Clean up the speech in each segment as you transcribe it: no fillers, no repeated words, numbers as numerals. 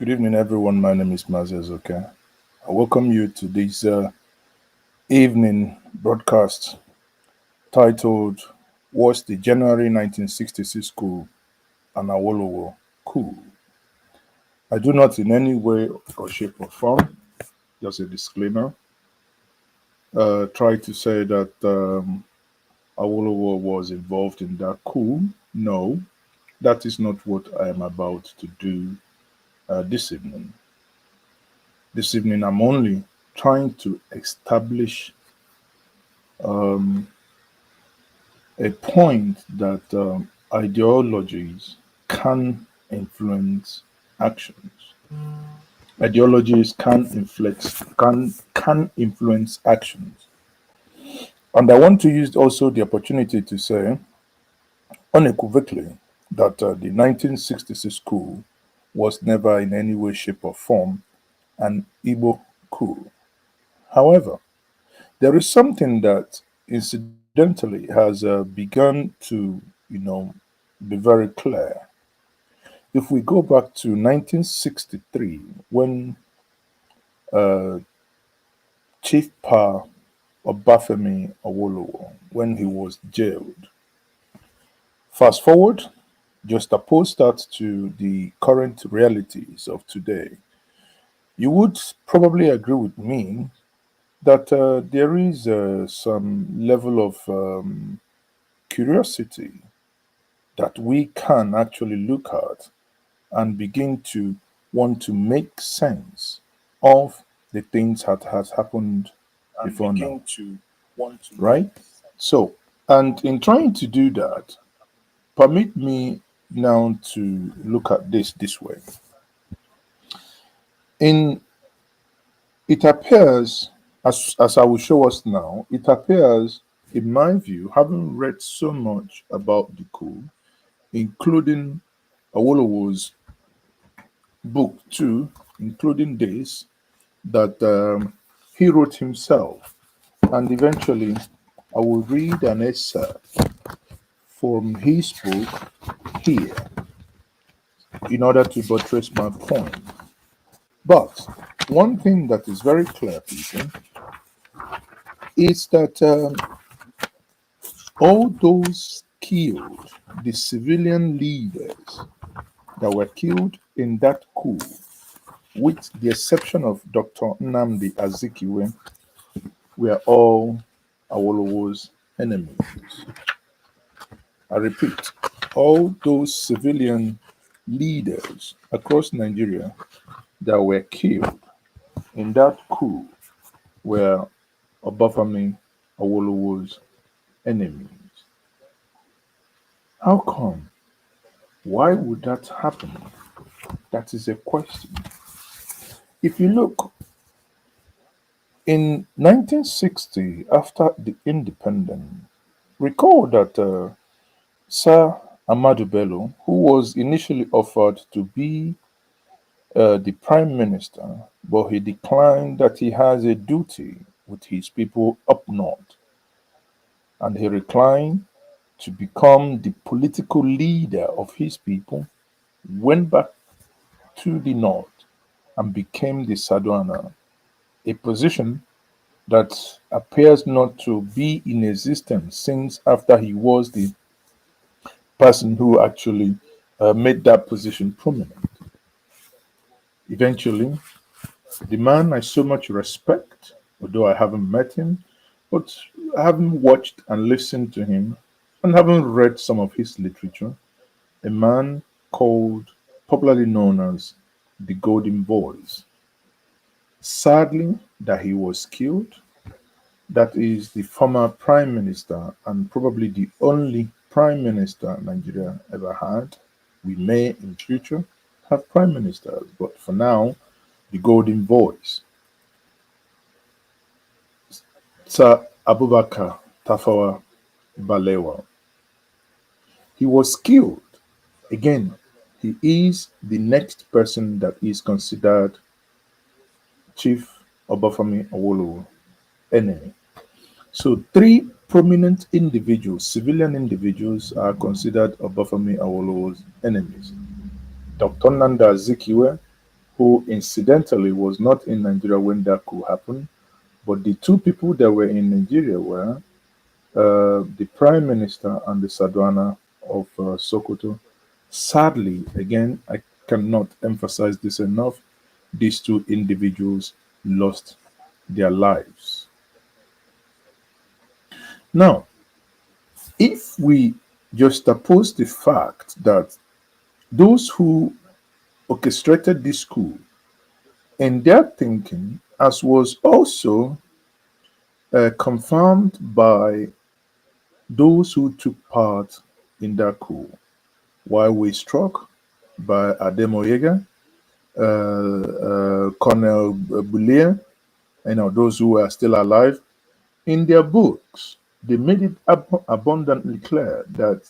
Good evening, everyone. My name is Mazes. Okay, I welcome you to this evening broadcast titled "Was the January 1966 Coup an Awolowo Coup?" I do not in any way or shape or form, just a disclaimer, try to say that Awolowo was involved in that coup. No, that is not what I am about to do this evening. This evening, I'm only trying to establish um, a point that ideologies can influence actions. Ideologies can influence actions. And I want to use also the opportunity to say unequivocally that the 1966 coup was never in any way, shape, or form an Igbo coup. However, there is something that incidentally has begun to, be very clear. If we go back to 1963, when uh, Chief Pa Obafemi Awolowo, when he was jailed, fast forward, just oppose that to the current realities of today, you would probably agree with me that there is some level of curiosity that we can actually look at and begin to want to make sense of the things that has happened before now, right? So, and in trying to do that, permit me now to look at this way. In it appears, as I will show us now, it appears, in my view, having read so much about the coup, including Awolowo's book too, including this, that he wrote himself. And eventually, I will read an essay from his book here in order to buttress my point. But one thing that is very clear, people, is that all those killed, the civilian leaders that were killed in that coup, with the exception of Dr. Nnamdi Azikiwe, were all Awolowo's enemies. I repeat, all those civilian leaders across Nigeria that were killed in that coup were Obafemi Awolowo's enemies. How come? Why would that happen? That is a question. If you look in 1960, after the independence, recall that Sir Ahmadu Bello, who was initially offered to be the prime minister, but he declined that he has a duty with his people up north, and he reclined to become the political leader of his people, went back to the north and became the Sadwana, a position that appears not to be in existence since after he was the person who actually made that position prominent. Eventually, the man I so much respect, although I haven't met him, but I haven't watched and listened to him and haven't read some of his literature, a man called, popularly known as the Golden Voice. Sadly, that he was killed. That is the former prime minister and probably the only prime minister Nigeria ever had. We may in future have prime ministers, but for now, the Golden Voice, Sir Abubakar Tafawa Balewa. He was killed. Again, he is the next person that is considered Chief Obafemi Awolowo enemy. So three prominent individuals, civilian individuals, are considered Obafemi Awolowo's enemies. Dr. Nanda Azikiwe, who incidentally was not in Nigeria when that coup happened. But the two people that were in Nigeria were the Prime Minister and the Sadwana of Sokoto. Sadly, again, I cannot emphasize this enough, these two individuals lost their lives. Now, if we just oppose the fact that those who orchestrated this coup and their thinking, as was also confirmed by those who took part in that coup, while we struck by Ademoyega, Colonel Bulia, those who are still alive, in their books, they made it abundantly clear that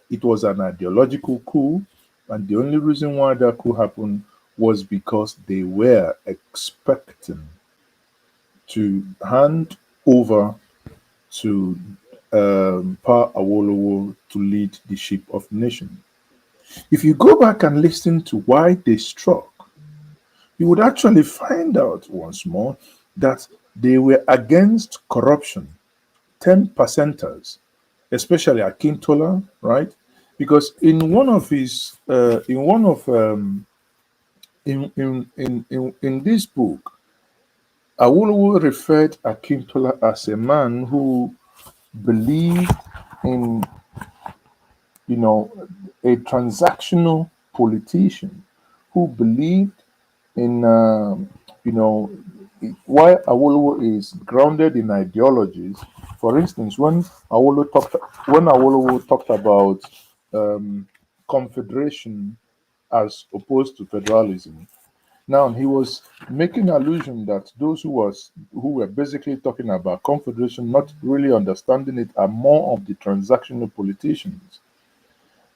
it was an ideological coup, and the only reason why that coup happened was because they were expecting to hand over to Pa Awolowo to lead the ship of the nation. If you go back and listen to why they struck, you would actually find out once more that they were against corruption, 10 percenters, especially Akintola, right? Because in one of his, in one of, in this book, Awolowo referred Akintola as a man who believed in, you know, a transactional politician who believed in, you know, why Awolowo is grounded in ideologies. For instance, when Awolowo talked about um, confederation as opposed to federalism, now he was making allusion that those who were basically talking about confederation, not really understanding it, are more of the transactional politicians.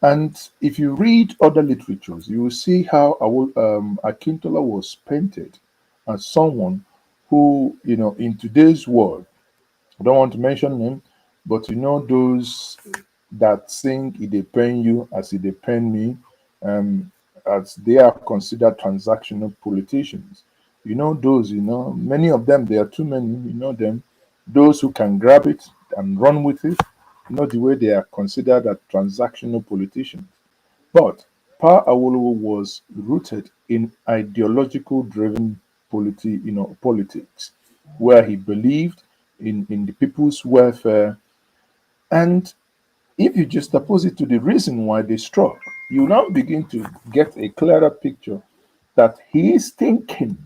And if you read other literatures, you will see how Akintola was painted as someone who, in today's world, I don't want to mention him, but those that sing "It dey pain you as it dey pain me," um, as they are considered transactional politicians. Those, many of them, there are too many, them, those who can grab it and run with it, the way they are considered as transactional politicians. But Pa Awolowo was rooted in ideological driven politics, where he believed in the people's welfare. And if you just oppose it to the reason why they struck, you now begin to get a clearer picture that his thinking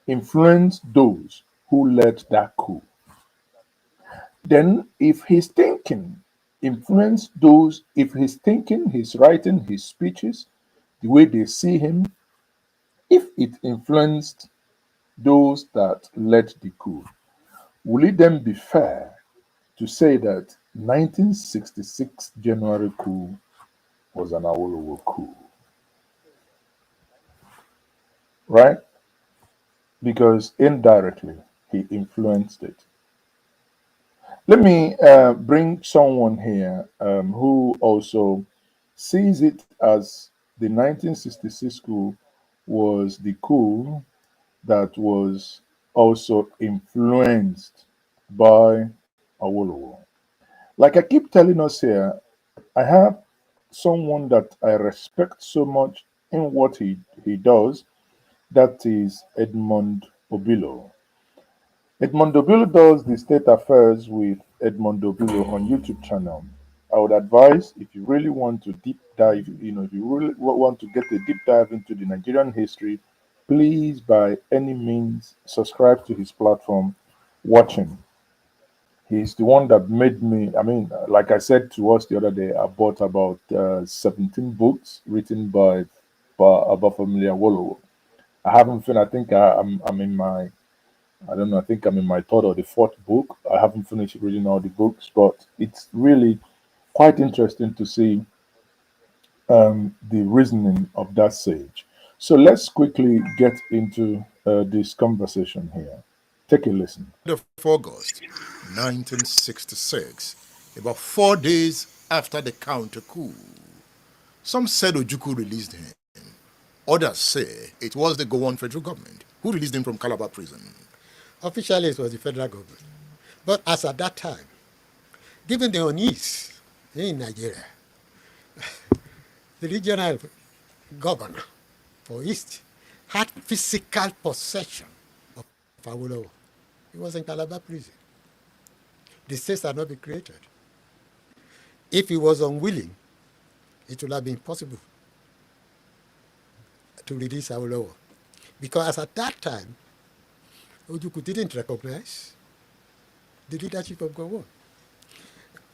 influenced those who led that coup. Then, if his thinking influenced those, if his thinking, his writing, his speeches, the way they see him, if it influenced those that led the coup, will it then be fair to say that 1966 January coup was an Awolowo coup, right? Because indirectly he influenced it. Let me bring someone here who also sees it as the 1966 coup was the coup that was also influenced by Awolowo. Like I keep telling us here, I have someone that I respect so much in what he does. That is Edmond Obilo. Edmond Obilo does the state affairs with Edmond Obilo on YouTube channel. I would advise, if you really want to deep dive, if you really want to get a deep dive into the Nigerian history, please by any means subscribe to his platform. Watch him. He's the one that made me. I mean, like I said to us the other day, I bought about 17 books written by Abafamili Awolowo. I haven't finished. I think I'm in my. I don't know. I think I'm in my third or the fourth book. I haven't finished reading all the books, but it's really quite interesting to see the reasoning of that sage. So let's quickly get into this conversation here. Take a listen. Of August 1966, about 4 days after the counter coup. Some said Ojukwu released him. Others say it was the Gowon federal government who released him from Calabar prison. Officially, it was the federal government. But as at that time, given the unease in Nigeria, the regional governor for East had physical possession of Awolowo. He was in Calabar prison. The states had not been created. If he was unwilling, it would have been possible to release Awolowo. Because at that time, Ojukwu didn't recognize the leadership of Gowon.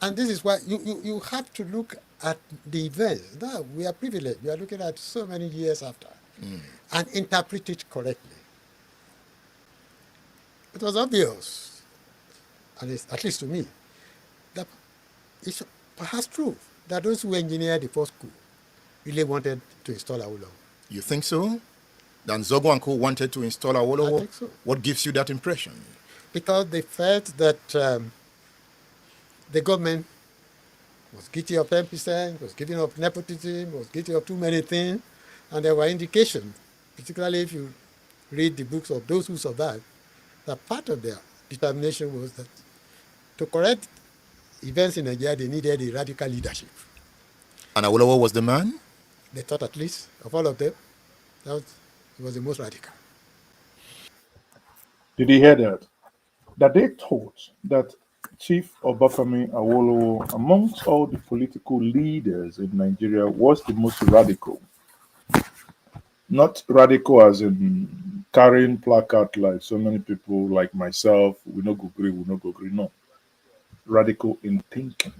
And this is why you have to look at the events. Now, we are privileged. We are looking at so many years after and interpret it correctly. It was obvious, and it's, at least to me, that it's perhaps true that those who engineered the first coup really wanted to install Awolowo. You think so? That Zobo and Co wanted to install Awolowo? I think so. What gives you that impression? Because they felt that the government was guilty of 10%, was guilty of nepotism, was guilty of too many things, and there were indications, particularly if you read the books of those who survived, that part of their determination was that to correct events in Nigeria, they needed a radical leadership. And Awolowo was the man? They thought, at least, of all of them, that he was the most radical. Did you hear that? That they thought that Chief Obafemi Awolowo, amongst all the political leaders in Nigeria, was the most radical. Not radical as in carrying placard like so many people like myself, we no go agree, we no go agree. No. Radical in thinking.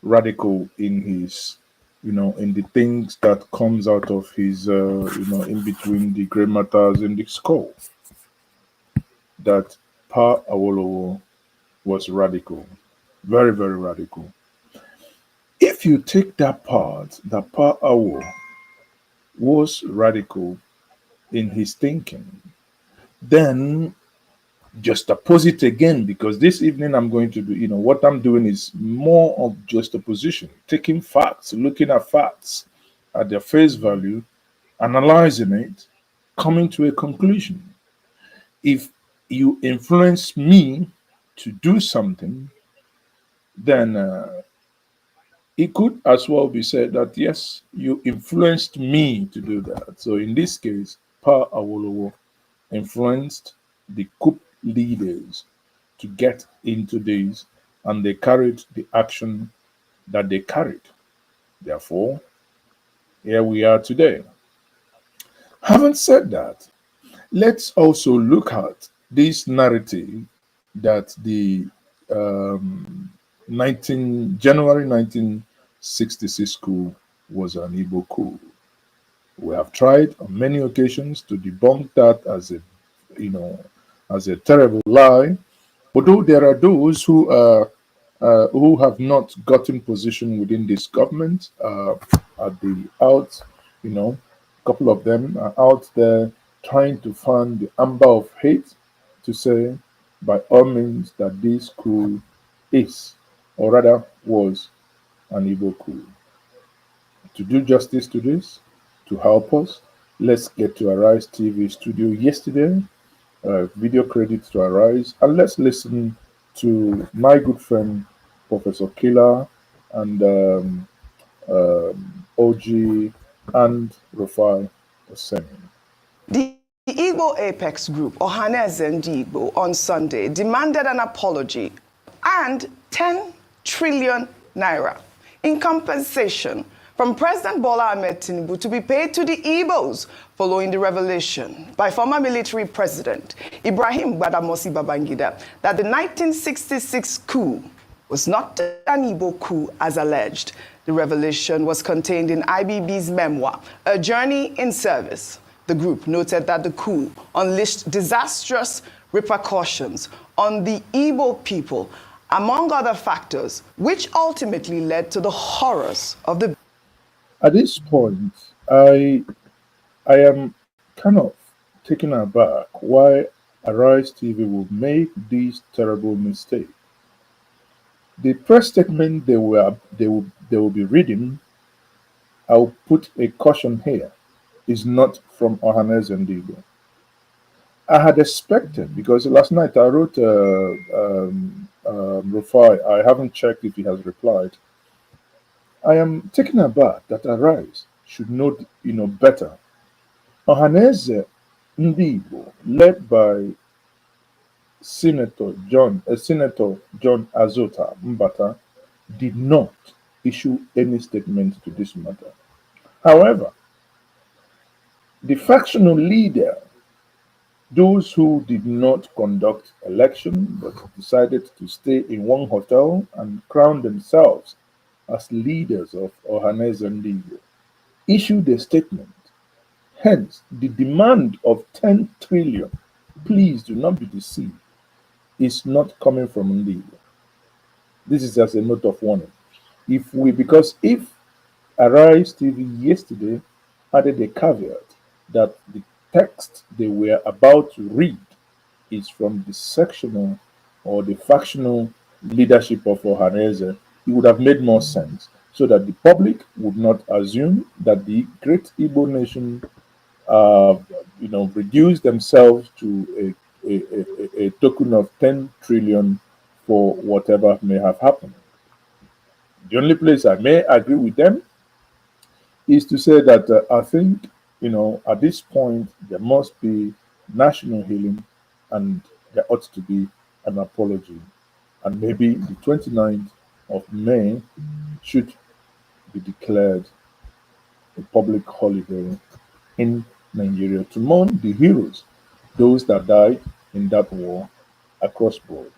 Radical in his, in the things that comes out of his, in between the grey matters in the skull. That Pa Awolowo was radical, very, very radical. If you take that part, that Pa Awo was radical in his thinking, then just oppose it again, because this evening I'm going to do, what I'm doing is more of just opposition, taking facts, looking at facts at their face value, analyzing it, coming to a conclusion. If you influence me to do something, then it could as well be said that yes, you influenced me to do that. So in this case, Pa Awolowo influenced the coup leaders to get into this, and they carried the action that they carried. Therefore, here we are today. Having said that, let's also look at this narrative that the January 1966 coup was an Igbo coup. We have tried on many occasions to debunk that as a terrible lie. Although there are those who have not gotten position within this government, at the out, a couple of them are out there trying to fan the amber of hate to say by all means that this coup is, or rather was, an Igbo coup. To do justice to this, to help us, let's get to Arise TV studio yesterday. Video credits to Arise, and let's listen to my good friend Professor Killer and OG and Rufai was saying. The Igbo Apex Group, Ohaneze Ndi Igbo, on Sunday demanded an apology and 10 trillion naira in compensation from President Bola Ahmed Tinubu to be paid to the Igbos following the revelation by former military president Ibrahim Badamasi Babangida that the 1966 coup was not an Igbo coup as alleged. The revelation was contained in IBB's memoir, A Journey in Service. The group noted that the coup unleashed disastrous repercussions on the Igbo people, among other factors, which ultimately led to the horrors of the... At this point, I am kind of taken aback why Arise TV will make this terrible mistake. The press statement they will be reading, I'll put a caution here. is not from Ohaneze and Igbo. I had expected, because last night I wrote Rufai. I haven't checked if he has replied. I am taken aback that Arise should know, better. Ohaneze Igbo, led by Senator John Azota Mbata, did not issue any statement to this matter. However, the factional leader, those who did not conduct election but decided to stay in one hotel and crown themselves as leaders of Ohaneze Igbo, issued a statement. Hence, the demand of 10 trillion, please do not be deceived, is not coming from Igbo. This is as a note of warning. Because if Arise TV yesterday added a caveat that the text they were about to read is from the sectional or the factional leadership of Ohaneze, it would have made more sense so that the public would not assume that the great Igbo nation, reduced themselves to a token of 10 trillion for whatever may have happened. The only place I may agree with them is to say that I think, at this point, there must be national healing and there ought to be an apology. And maybe the 29th of May should be declared a public holiday in Nigeria to mourn the heroes, those that died in that war across board.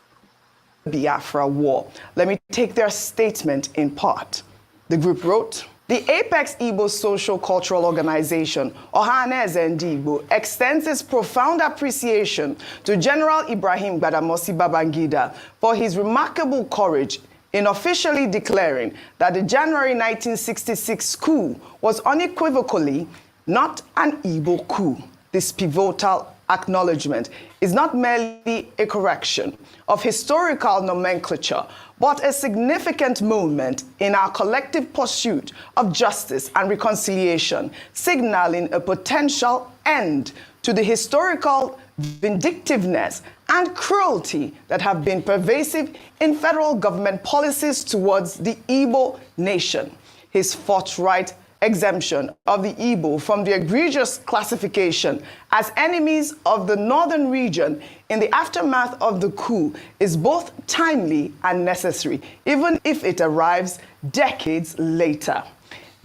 Biafra War. Let me take their statement in part. The group wrote, the Apex Igbo Social Cultural Organization, Ohaneze Igbo, extends its profound appreciation to General Ibrahim Badamasi Babangida for his remarkable courage in officially declaring that the January 1966 coup was unequivocally not an Igbo coup. This pivotal acknowledgement is not merely a correction of historical nomenclature, but a significant moment in our collective pursuit of justice and reconciliation, signaling a potential end to the historical vindictiveness and cruelty that have been pervasive in federal government policies towards the Igbo nation. His forthright exemption of the Igbo from the egregious classification as enemies of the northern region in the aftermath of the coup is both timely and necessary, even if it arrives decades later.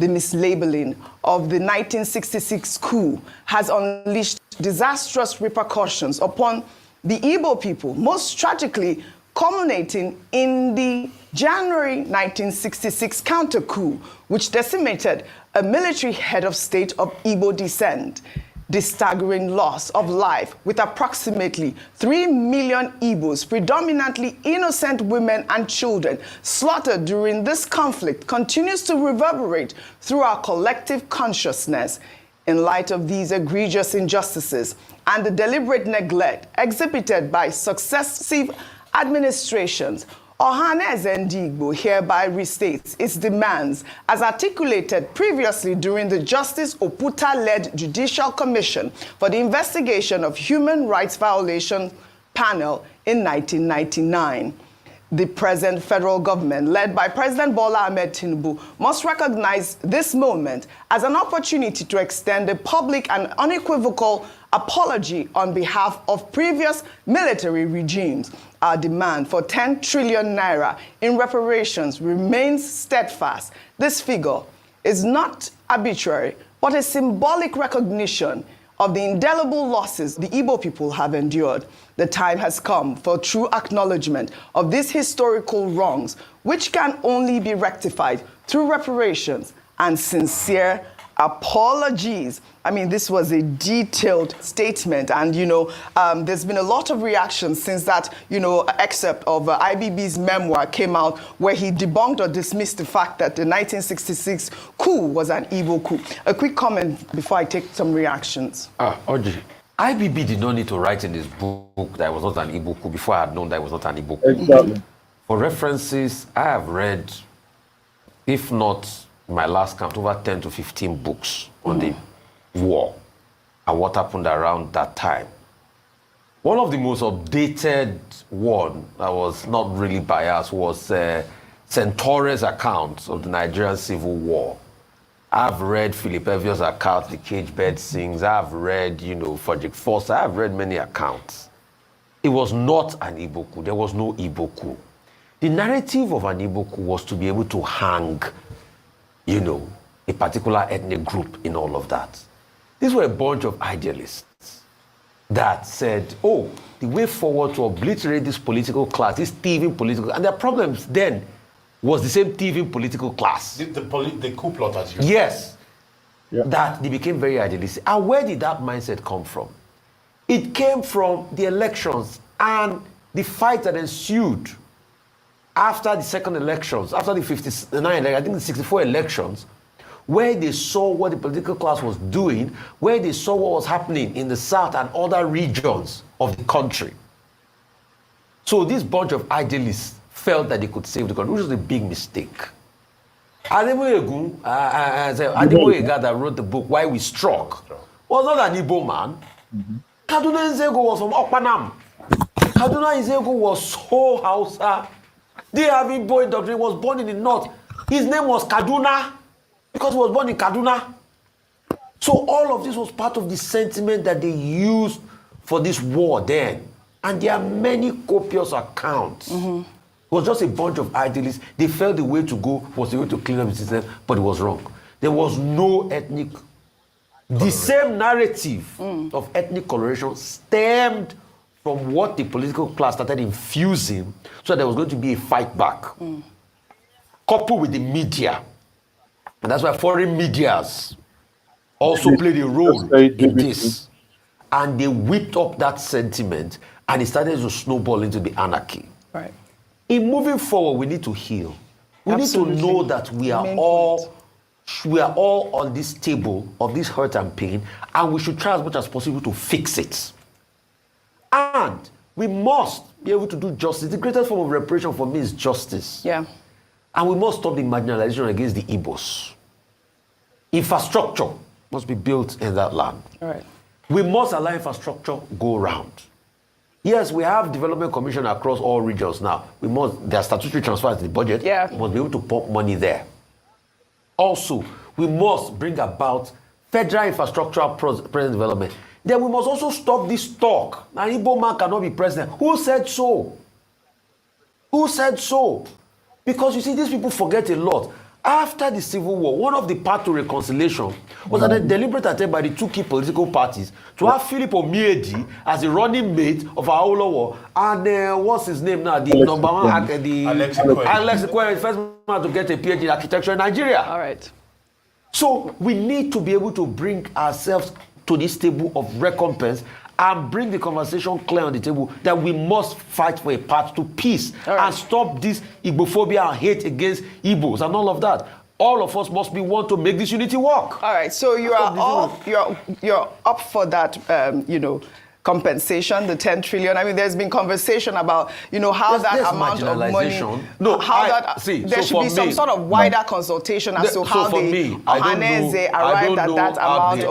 The mislabeling of the 1966 coup has unleashed disastrous repercussions upon the Igbo people, most tragically culminating in the January 1966 counter-coup, which decimated a military head of state of Igbo descent. The staggering loss of life, with approximately 3 million Igbos, predominantly innocent women and children, slaughtered during this conflict, continues to reverberate through our collective consciousness. In light of these egregious injustices and the deliberate neglect exhibited by successive administrations, Ohaneze Igbo hereby restates its demands as articulated previously during the Justice Oputa-led Judicial Commission for the Investigation of Human Rights Violation panel in 1999. The present federal government, led by President Bola Ahmed Tinubu, must recognize this moment as an opportunity to extend a public and unequivocal apology on behalf of previous military regimes. Our demand for 10 trillion naira in reparations remains steadfast. This figure is not arbitrary, but a symbolic recognition of the indelible losses the Igbo people have endured. The time has come for true acknowledgement of these historical wrongs, which can only be rectified through reparations and sincere apologies. I mean, this was a detailed statement, and there's been a lot of reactions since that excerpt of IBB's memoir came out, where he debunked or dismissed the fact that the 1966 coup was an Igbo coup. A quick comment before I take some reactions. Oji, IBB did not need to write in his book that it was not an Igbo coup before I had known that it was not an Igbo coup. Exactly. For references, I have read, if not my last count, over 10 to 15 books on the war and what happened around that time. One of the most updated one that was not really biased was Centaure's account of the Nigerian Civil War. I've read Philip Evio's account, The Cage Bird Sings. I've read, Frederick Foster. I've read many accounts. It was not an Igbo coup. There was no Igbo coup. The narrative of an Igbo coup was to be able to hang, a particular ethnic group in all of that. These were a bunch of idealists that said, oh, the way forward to obliterate this political class, this thieving political, and their problems then was the same thieving political class. The coup plotters. Yes. Yeah. That they became very idealistic. And where did that mindset come from? It came from the elections and the fight that ensued after the second elections, after the 59, I think the 64 elections, where they saw what the political class was doing, where they saw what was happening in the South and other regions of the country. So this bunch of idealists felt that they could save the country, which was a big mistake. Ademoyega that wrote the book Why We Struck was not an Igbo man. Kaduna Nzego was from Okpanam. Kaduna Nzego was so Hausa. They have Igbo doctrine. He was born in the north. His name was Kaduna because he was born in Kaduna. So all of this was part of the sentiment that they used for this war then. And there are many copious accounts. It was just a bunch of idealists. They felt the way to go was the way to clean up the system, but it was wrong. There was no ethnic. The same narrative of ethnic coloration stemmed from what the political class started infusing, so there was going to be a fight back. Coupled with the media. And that's why foreign medias also played a role in this. And they whipped up that sentiment, and it started to snowball into the anarchy. Right. In moving forward, we need to heal. We Absolutely. need to know that we are all on this table of this hurt and pain, and we should try as much as possible to fix it. And we must be able to do justice. The greatest form of reparation for me is justice. Yeah. And we must stop the marginalization against the Igbos. Infrastructure must be built in that land. All right. We must allow infrastructure go round. Yes, we have development commission across all regions now. There are statutory transfers to the budget. Yeah. We must be able to pump money there. Also, we must bring about federal infrastructural present development. Then we must also stop this talk. An Igbo man cannot be president. Who said so? Who said so? Because you see, these people forget a lot. After the Civil War, one of the paths to reconciliation was a deliberate attempt by the two key political parties to have Philip Omiedi as the running mate of Awolowo and what's his name now? The number one, Alex Ekwere, the first man to get a PhD in architecture in Nigeria. All right. So we need to be able to bring ourselves to this table of recompense and bring the conversation clear on the table that we must fight for a path to peace and stop this Igbophobia and hate against Igbos and all of that. All of us must be one to make this unity work. All right. So you're up for that, compensation, the 10 trillion. I mean, there's been conversation about, how that amount of money, there should be some sort of wider consultation as to how the Ohaneze arrived at that amount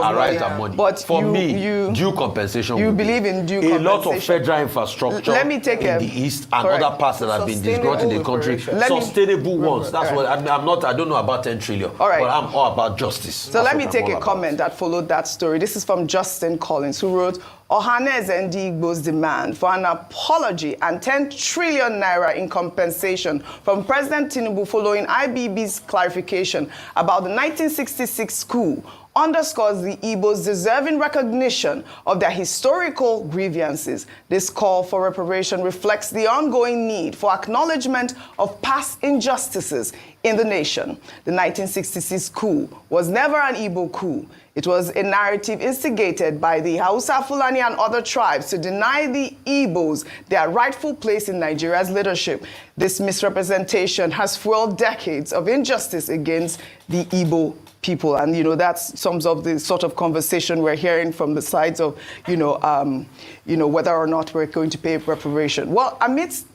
of money. But for me, due compensation. You believe in due compensation. A lot of federal infrastructure in the east and other parts that have been disgruntled in the country, sustainable ones. That's what I don't know about 10 trillion, but I'm all about justice. So let me take a comment that followed that story. This is from Justin Collins, who wrote, Ohaneze and Igbo's demand for an apology and 10 trillion naira in compensation from President Tinubu following IBB's clarification about the 1966 coup underscores the Igbos' deserving recognition of their historical grievances. This call for reparation reflects the ongoing need for acknowledgement of past injustices in the nation. The 1966 coup was never an Igbo coup. It was a narrative instigated by the Hausa, Fulani, and other tribes to deny the Igbos their rightful place in Nigeria's leadership. This misrepresentation has fueled decades of injustice against the Igbo people. And, that sums up the sort of conversation we're hearing from the sides of, whether or not we're going to pay reparation. Well, amidst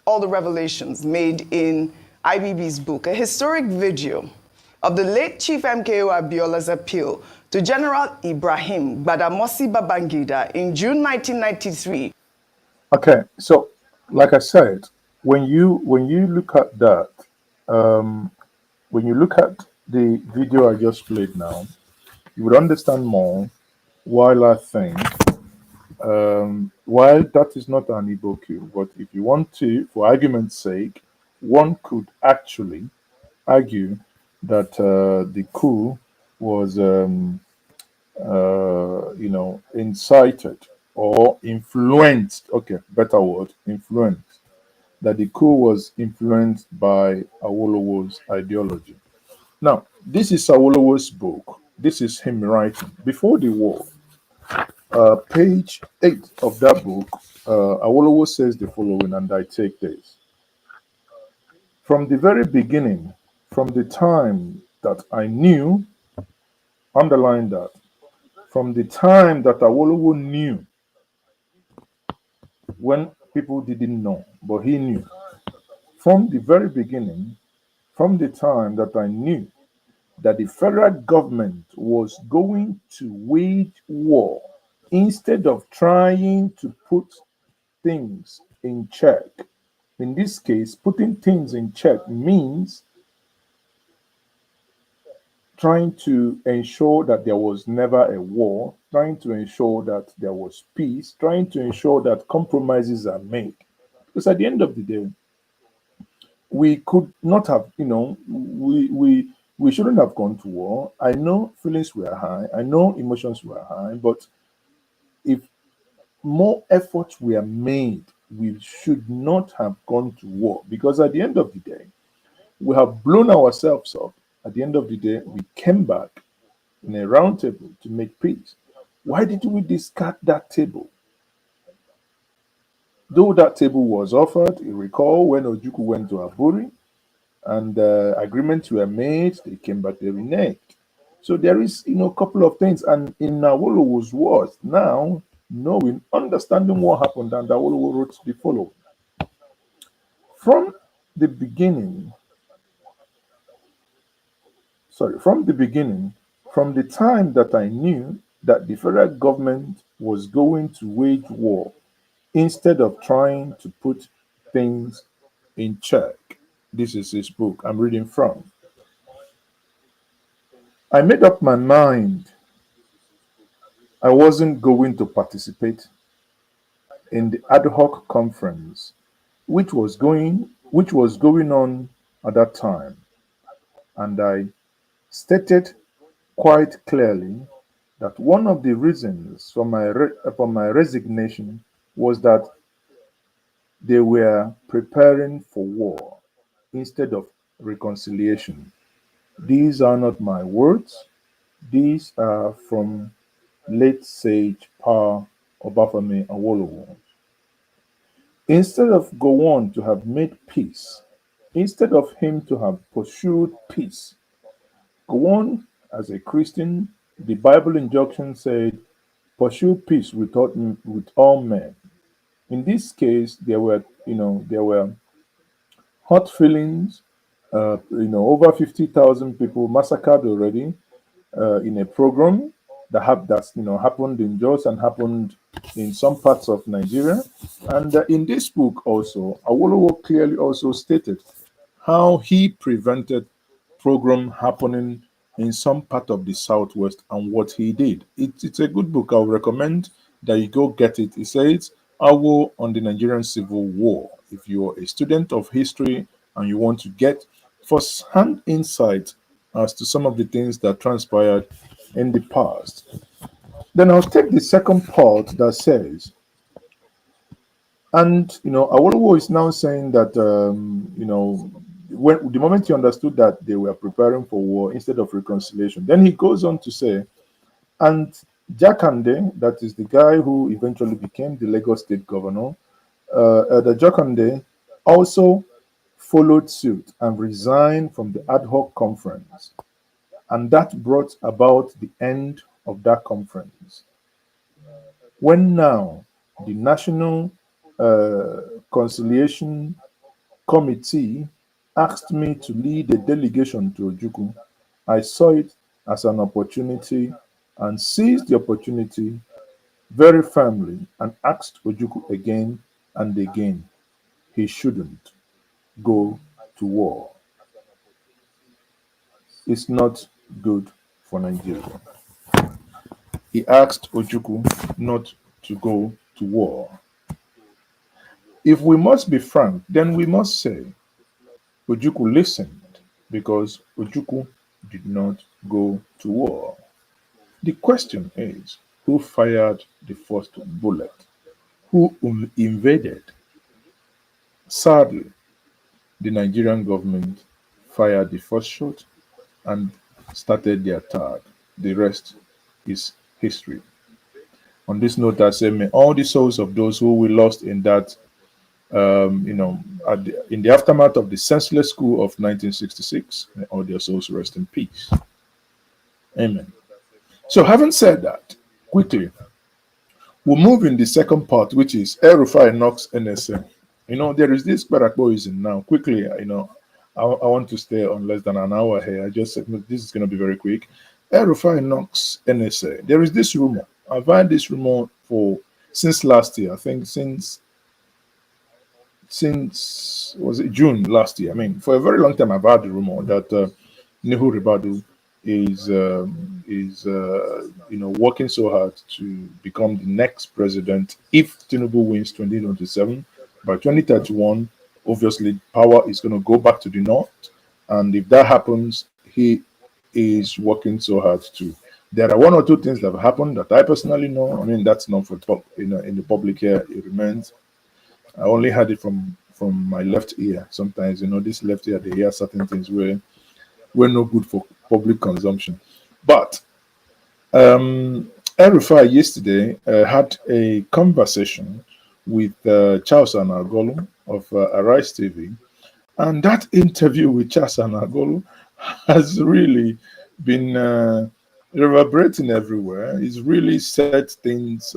all the revelations made in IBB's book, a historic video of the late Chief MKO Abiola's appeal to General Ibrahim Badamasi Babangida in June 1993. Okay, so like I said, when you look at that, when you look at the video I just played now, you would understand more. While I think, while that is not an Igbo coup, but if you want to, for argument's sake, one could actually argue that the coup was, incited or influenced. Okay, better word, influenced. That the coup was influenced by Awolowo's ideology. Now, this is Awolowo's book. This is him writing before the war. Page 8 of that book, Awolowo says the following, and I take this. From the very beginning, from the time that I knew, underline that, from the time that Awolowo knew, when people didn't know, but he knew, from the very beginning, from the time that I knew that the federal government was going to wage war instead of trying to put things in check. In this case, putting things in check means trying to ensure that there was never a war, trying to ensure that there was peace, trying to ensure that compromises are made. Because at the end of the day, we could not have, we shouldn't have gone to war. I know feelings were high, I know emotions were high, but if more efforts were made, we should not have gone to war. Because at the end of the day, we have blown ourselves up. At the end of the day, we came back in a round table to make peace. Why did we discard that table? Though that table was offered, you recall when Ojukwu went to Aburi and agreements were made, they came back, they reneged. So there is, a couple of things. And in Awolowo's words, now knowing, understanding what happened, and Awolowo wrote the following. From the beginning, from the time that I knew that the federal government was going to wage war instead of trying to put things in check. This is his book I'm reading from. I made up my mind I wasn't going to participate in the ad hoc conference which was going on at that time, and I stated quite clearly that one of the reasons for my resignation was that they were preparing for war instead of reconciliation. These are not my words. These are from late sage Pa Obafemi Awolowo. Instead of Gowon to have made peace, instead of him to have pursued peace, Gowon, as a Christian, the Bible injunction said, pursue peace with all men. In this case, there were hot feelings. Over 50,000 people massacred already in a program that's happened in Jos and happened in some parts of Nigeria. And in this book also, Awolowo clearly also stated how he prevented program happening in some part of the southwest and what he did. It's a good book. I would recommend that you go get it. It says Awo on the Nigerian Civil War. If you're a student of history and you want to get first-hand insight as to some of the things that transpired in the past. Then I'll take the second part that says, and Awolowo is now saying that when the moment he understood that they were preparing for war instead of reconciliation, then he goes on to say, and Jakande, that is the guy who eventually became the Lagos State governor, the Jakande also followed suit and resigned from the ad hoc conference. And that brought about the end of that conference. When now the National Conciliation Committee asked me to lead a delegation to Ojukwu, I saw it as an opportunity and seized the opportunity very firmly and asked Ojukwu again and again he shouldn't go to war. It's not good for Nigeria. He asked Ojukwu not to go to war. If we must be frank, then we must say Ojukwu listened because Ojukwu did not go to war. The question is, who fired the first bullet? Who invaded? Sadly, the Nigerian government fired the first shot and started the attack. The rest is history. On this note, I say, may all the souls of those who we lost in that, in the aftermath of the senseless coup of 1966, may all their souls rest in peace. Amen. So, having said that, quickly, we'll move in the second part, which is El-Rufai knocks NSA. There is this Barakboism now. Quickly, I want to stay on less than an hour here. I just said this is going to be very quick. El-Rufai knocks NSA. There is this rumor. I've had this rumor since last year. I think since was it June last year? I mean, for a very long time, I've had the rumor that Nuhu Ribadu is working so hard to become the next president if Tinubu wins 2027. By 2031, obviously, power is going to go back to the north, and if that happens, he is working so hard too. There are one or two things that have happened that I personally know. I mean, that's not for talk. In the public here, it remains. I only had it from my left ear. Sometimes, this left ear, they hear certain things where we're no good for public consumption. But El-Rufai yesterday had a conversation with Charles Anagolu of Arise TV, and that interview with Charles Anagolu has really been reverberating everywhere. It's really set things,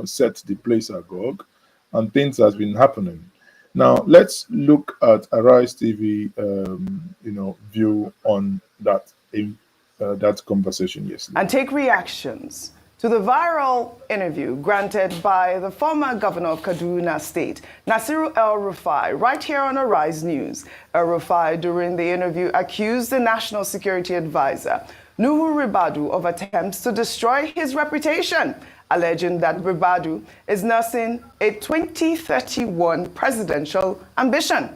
set the place agog, and things has been happening. Now let's look at Arise TV, view on that conversation yesterday, and take reactions to the viral interview granted by the former governor of Kaduna State, Nasiru El-Rufai, right here on Arise News. El-Rufai, during the interview, accused the National Security Advisor, Nuhu Ribadu, of attempts to destroy his reputation, alleging that Ribadu is nursing a 2031 presidential ambition.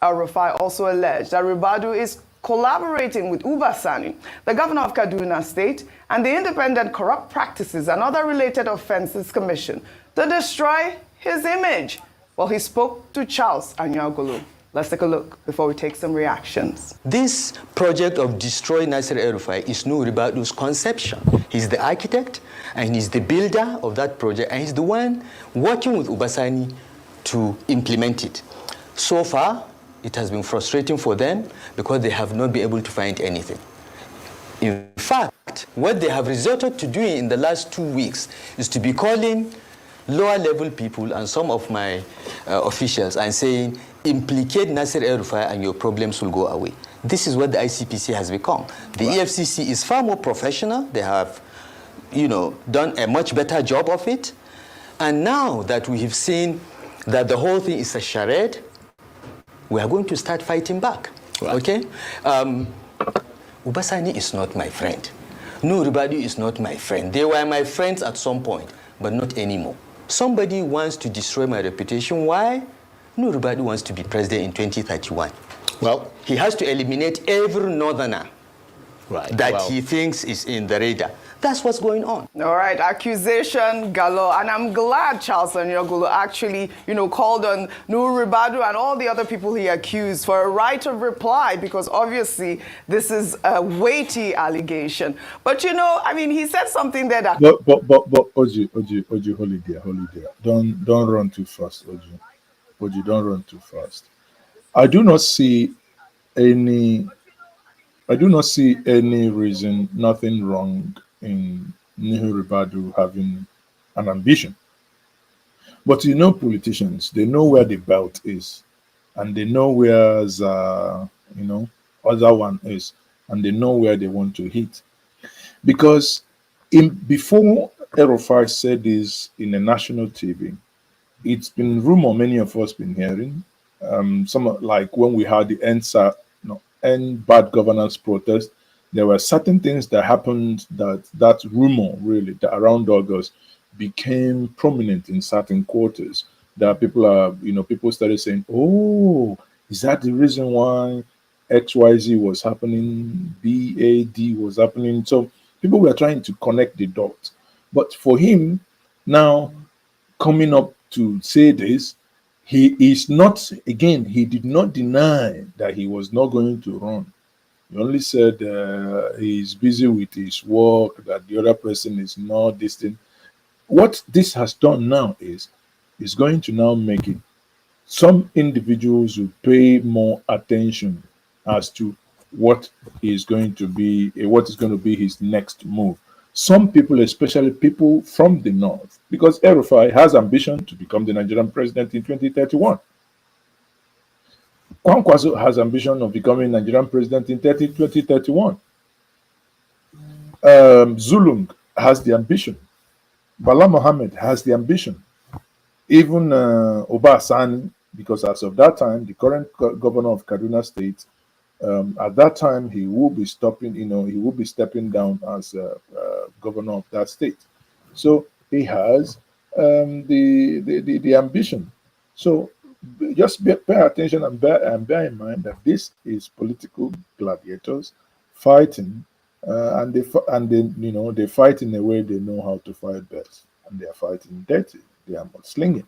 El-Rufai also alleged that Ribadu is collaborating with Uba Sani, the governor of Kaduna State, and the Independent Corrupt Practices and Other Related Offences Commission to destroy his image. Well, he spoke to Charles Anyagolu. Let's take a look before we take some reactions. This project of destroying Nasir El-Rufai is Nuhu Ribadu's conception. He's the architect and he's the builder of that project, and he's the one working with Uba Sani to implement it. So far, it has been frustrating for them because they have not been able to find anything. In fact, what they have resorted to doing in the last 2 weeks is to be calling lower level people and some of my officials and saying, implicate Nasir El-Rufai and your problems will go away. This is what the ICPC has become. The EFCC is far more professional. They have, done a much better job of it. And now that we have seen that the whole thing is a charade, we are going to start fighting back, okay? Uba Sani is not my friend. Nuhu Ribadu is not my friend. They were my friends at some point, but not anymore. Somebody wants to destroy my reputation. Why? Nuhu Ribadu wants to be president in 2031. Well, he has to eliminate every northerner that he thinks is in the radar. That's what's going on. All right, accusation galore. And I'm glad Charles Anyagolu actually, called on Nuhu Ribadu and all the other people he accused for a right of reply, because obviously this is a weighty allegation. But he said something there that... But Oji, hold it there. Don't run too fast, Oji. Oji, don't run too fast. I do not see any reason, nothing wrong in Nuhu Ribadu having an ambition. But politicians, they know where the belt is, and they know where the other one is, and they know where they want to hit. Because Before El-Rufai said this in a national TV, it's been rumor many of us been hearing. Like when we had the NSA, End Bad Governance protest, there were certain things that happened that rumor really that around August became prominent in certain quarters. That people started saying, "Oh, is that the reason why XYZ was happening, BAD was happening?" So people were trying to connect the dots. But for him now coming up to say this, he is not, again, he did not deny that he was not going to run. He only said he's busy with his work, that the other person is not this thing. What this has done now is going to now make it some individuals will pay more attention as to what is going to be his next move. Some people, especially people from the north, because El-Rufai has ambition to become the Nigerian president in 2031. Kwankwaso has ambition of becoming Nigerian president in 2031. Zulung has the ambition. Bala Mohammed has the ambition. Even Obasani, because as of that time, the current governor of Kaduna State, at that time he will be stepping down as governor of that state. So he has the ambition. So just pay attention and bear in mind that this is political gladiators fighting, and they fight in a way they know how to fight best, and they are fighting dirty. They are not slinging.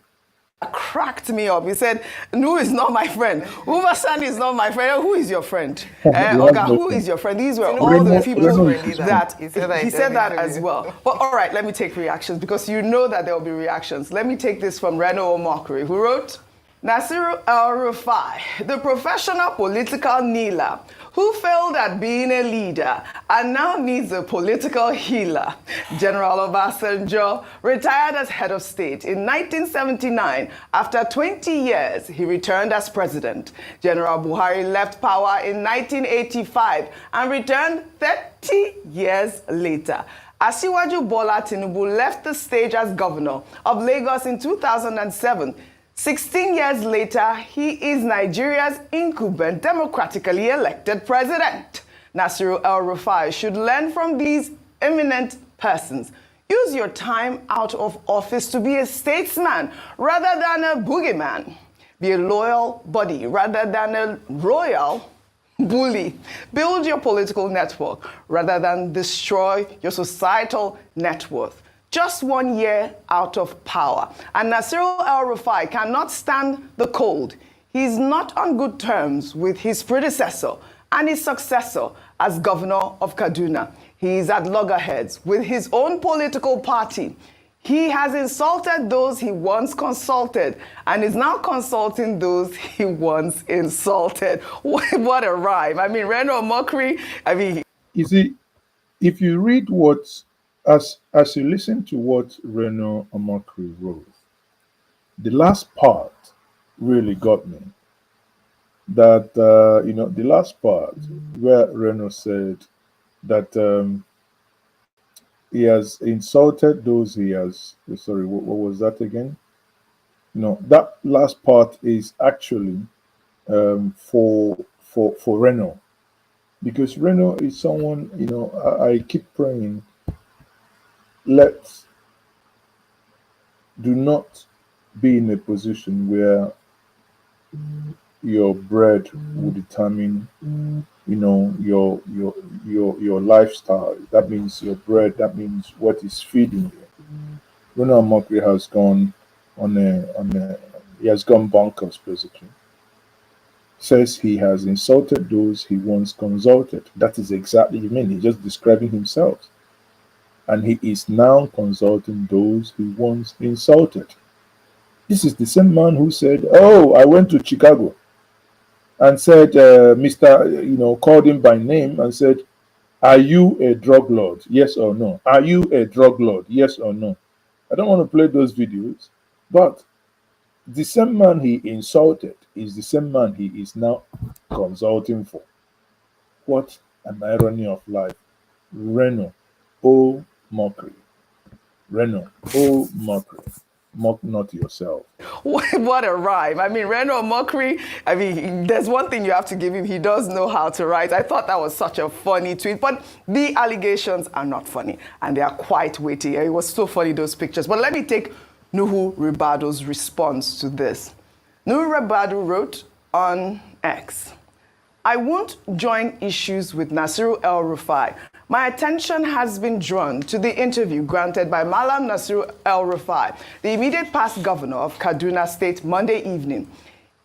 Cracked me up. He said, Nuhu is not my friend. Ubasani is not my friend. Who is your friend? Oga, who is your friend? These were all the people that he said that as well. But all right, let me take reactions because you know that there will be reactions. Let me take this from Reno Omokri, who wrote, Nasiru El-Rufai, the professional political kneeler who failed at being a leader and now needs a political healer. General Obasanjo retired as head of state in 1979. After 20 years, he returned as president. General Buhari left power in 1985 and returned 30 years later. Asiwaju Bola Tinubu left the stage as governor of Lagos in 2007. 16 years later, he is Nigeria's incumbent democratically elected president. Nasiru El-Rufai should learn from these eminent persons. Use your time out of office to be a statesman rather than a boogeyman. Be a loyal buddy rather than a royal bully. Build your political network rather than destroy your societal net worth. Just 1 year out of power, and Nasiru El-Rufai cannot stand the cold. He's not on good terms with his predecessor and his successor as governor of Kaduna. He's at loggerheads with his own political party. He has insulted those he once consulted and is now consulting those he once insulted. What a rhyme. I mean, Reno Mokri, You see, if you read as you listen to what Reno Omokri wrote, the last part really got me. That, the last part where Reno said that he has insulted those he has, sorry, what was that again? That last part is actually for Reno. Because Reno is someone, I keep praying, do not be in a position where your bread will determine your lifestyle. That means your bread, that means what is feeding you. Reno Omokri has gone he has gone bonkers basically. Says he has insulted those he once consulted. That is exactly what he means. He's just describing himself. And he is now consulting those he once insulted. This is the same man who said, "Oh, I went to Chicago," and said, called him by name and said, "Are you a drug lord? Yes or no? Are you a drug lord? Yes or no?" I don't want to play those videos, but the same man he insulted is the same man he is now consulting for. What an irony of life. Reno, oh mockery. Reno, oh mockery. Mock not yourself. What a rhyme. I mean, Reno Mokri, I mean, there's one thing you have to give him. He does know how to write. I thought that was such a funny tweet, but the allegations are not funny, and they are quite witty. It was so funny, those pictures. But let me take Nuhu Ribadu's response to this. Nuhu Ribadu wrote on X, I won't join issues with Nasiru El-Rufai. My attention has been drawn to the interview granted by Malam Nasiru El-Rufai, the immediate past governor of Kaduna State, Monday evening.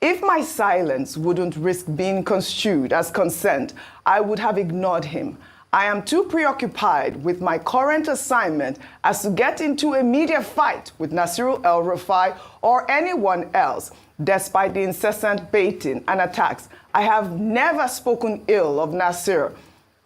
If my silence wouldn't risk being construed as consent, I would have ignored him. I am too preoccupied with my current assignment as to get into a media fight with Nasiru El-Rufai or anyone else. Despite the incessant baiting and attacks, I have never spoken ill of Nasir.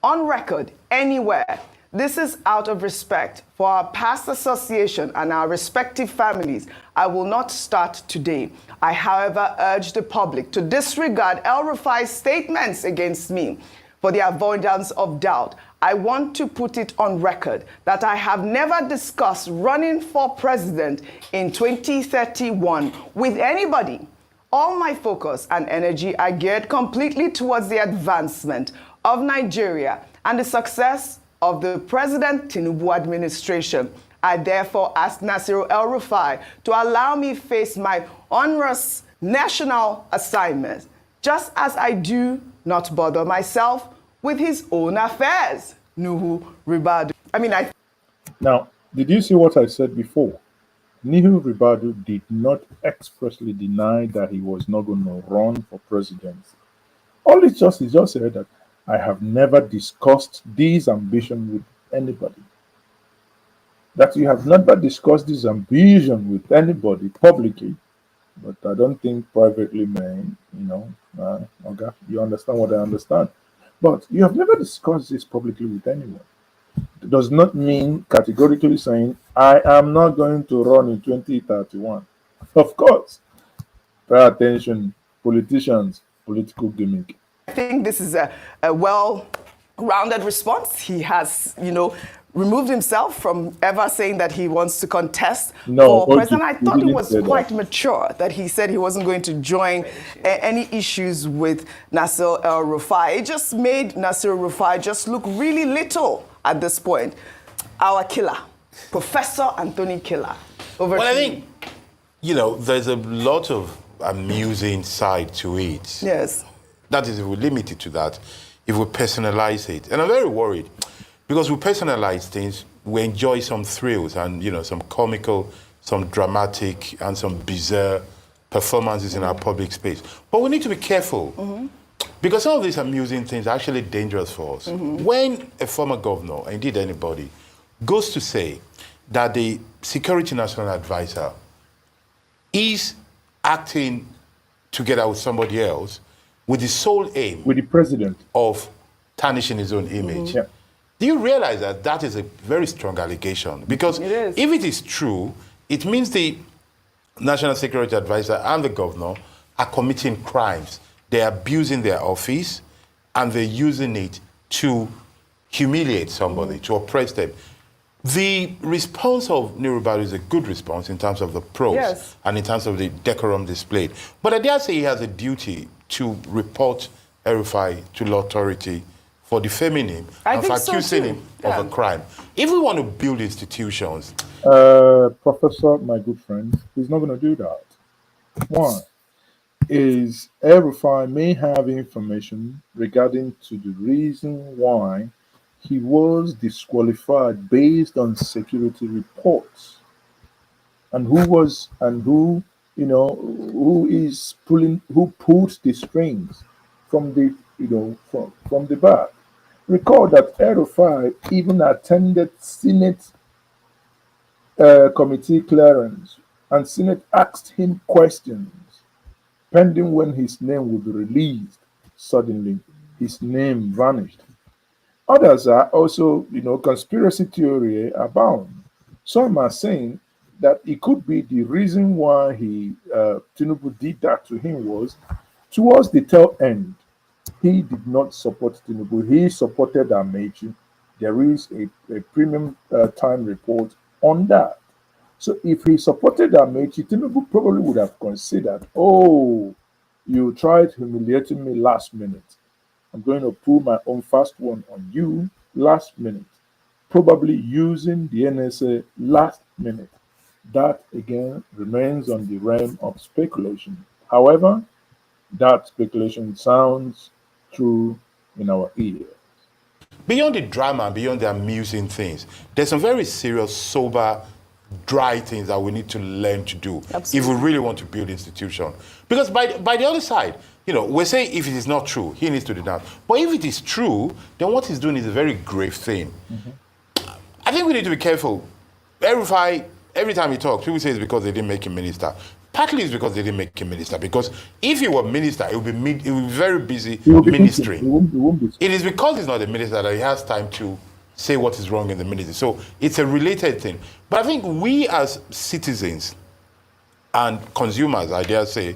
On record, anywhere. This is out of respect for our past association and our respective families. I will not start today. I, however, urge the public to disregard El-Rufai's statements against me. For the avoidance of doubt, I want to put it on record that I have never discussed running for president in 2031 with anybody. All my focus and energy are geared completely towards the advancement of Nigeria and the success of the President Tinubu administration. I therefore ask Nasiru El-Rufai to allow me face my onerous national assignments, just as I do not bother myself with his own affairs. Nuhu Ribadu. Now, did you see what I said before? Nuhu Ribadu did not expressly deny that he was not going to run for president. All he just said that I have never discussed this ambition with anybody. That you have never discussed this ambition with anybody publicly, but I don't think privately, man, okay, you understand what I understand. But you have never discussed this publicly with anyone. It does not mean categorically saying, I am not going to run in 2031. Of course, pay attention, politicians, political gimmick. I think this is a well-rounded response. He has, removed himself from ever saying that he wants to contest for president. I thought it was quite mature that he said he wasn't going to join any issues with Nasir El-Rufai. It just made Nasir El-Rufai just look really little at this point. Our killer, Professor Anthony Killer. Well, I think, there's a lot of amusing side to it. Yes. That is, if we limit it to that, if we personalize it. And I'm very worried, because we personalize things, we enjoy some thrills and, some comical, some dramatic, and some bizarre performances in our public space. But we need to be careful, because some of these amusing things are actually dangerous for us. When a former governor, or indeed anybody, goes to say that the Security National Advisor is acting together with somebody else, with the sole aim with the president of tarnishing his own image. Yeah. Do you realize that that is a very strong allegation? Because if it is true, it means the National Security Advisor and the governor are committing crimes. They're abusing their office and they're using it to humiliate somebody, to oppress them. The response of Nuhu Ribadu is a good response in terms of the pros and in terms of the decorum displayed. But I dare say he has a duty to report El-Rufai to law authority for defaming him and for accusing him of a crime. If we want to build institutions... Professor, my good friend, he's not going to do that. One is El-Rufai may have information regarding to the reason why he was disqualified based on security reports, and who pulled the strings from the from the back. Recall that El-Rufai even attended Senate committee clearance, and Senate asked him questions pending when his name would be released. Suddenly, his name vanished. Others are also, conspiracy theory abound. Some are saying that it could be the reason why Tinubu did that to him was towards the tail end. He did not support Tinubu. He supported Amechi. There is a premium time report on that. So if he supported Amechi, Tinubu probably would have considered, oh, you tried humiliating me last minute. I'm going to pull my own fast one on you last minute. Probably using the NSA last minute. That again remains on the realm of speculation. However, that speculation sounds true in our ear. Beyond the drama, beyond the amusing things, there's some very serious, sober, dry things that we need to learn to do if we really want to build institution. Because by the other side, we say if it is not true, he needs to denounce. But if it is true, then what he's doing is a very grave thing. I think we need to be careful. El-Rufai, every time he talks, people say it's because they didn't make him minister. Partly it's because they didn't make him minister. Because if he were minister, he would be very busy ministering. It is because he's not a minister that he has time to say what is wrong in the ministry. So it's a related thing. But I think we as citizens and consumers, I dare say,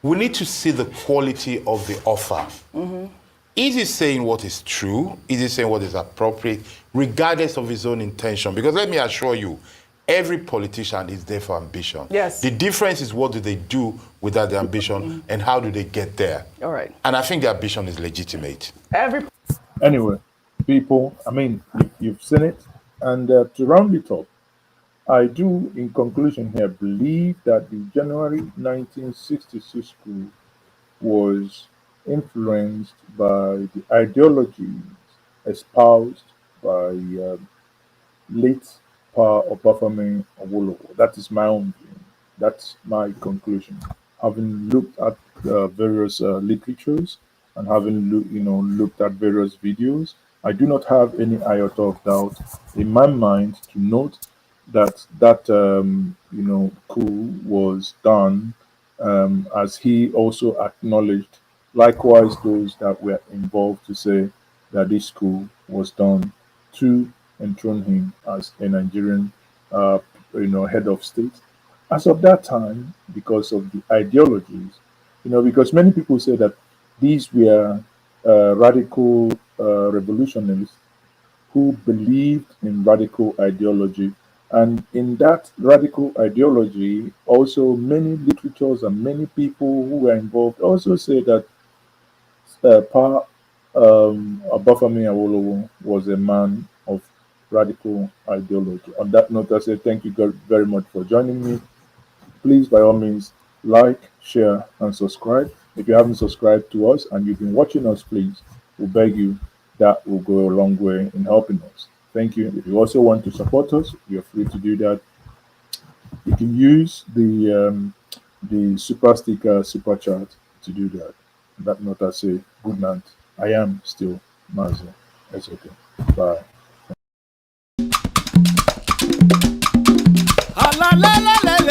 we need to see the quality of the offer. Is he saying what is true? Is he saying what is appropriate, regardless of his own intention? Because let me assure you, every politician is there for ambition. Yes. The difference is what do they do without the ambition and how do they get there? All right. And I think the ambition is legitimate. Anyway, people, I mean, you've seen it. And to round it up, I do, in conclusion here, believe that the January 1966 coup was influenced by the ideologies espoused by late Pa Obafemi Awolowo. That is my own view. That's my conclusion. Having looked at various literatures and having looked at various videos, I do not have any iota of doubt in my mind to note that coup was done as he also acknowledged. Likewise, those that were involved to say that this coup was done to enthrone him as a Nigerian, head of state. As of that time, because of the ideologies, because many people say that these were radical revolutionaries who believed in radical ideology. And in that radical ideology, also many literatures and many people who were involved also say that Pa Obafemi Awolowo was a man of radical ideology. On that note, I say thank you very much for joining me. Please, by all means, like, share, and subscribe. If you haven't subscribed to us and you've been watching us, please, we beg you, that will go a long way in helping us. Thank you. If you also want to support us, you're free to do that. You can use the super sticker, super chat to do that. On that note, I say good night. I am still Mazi. It's okay. Bye. La la la la.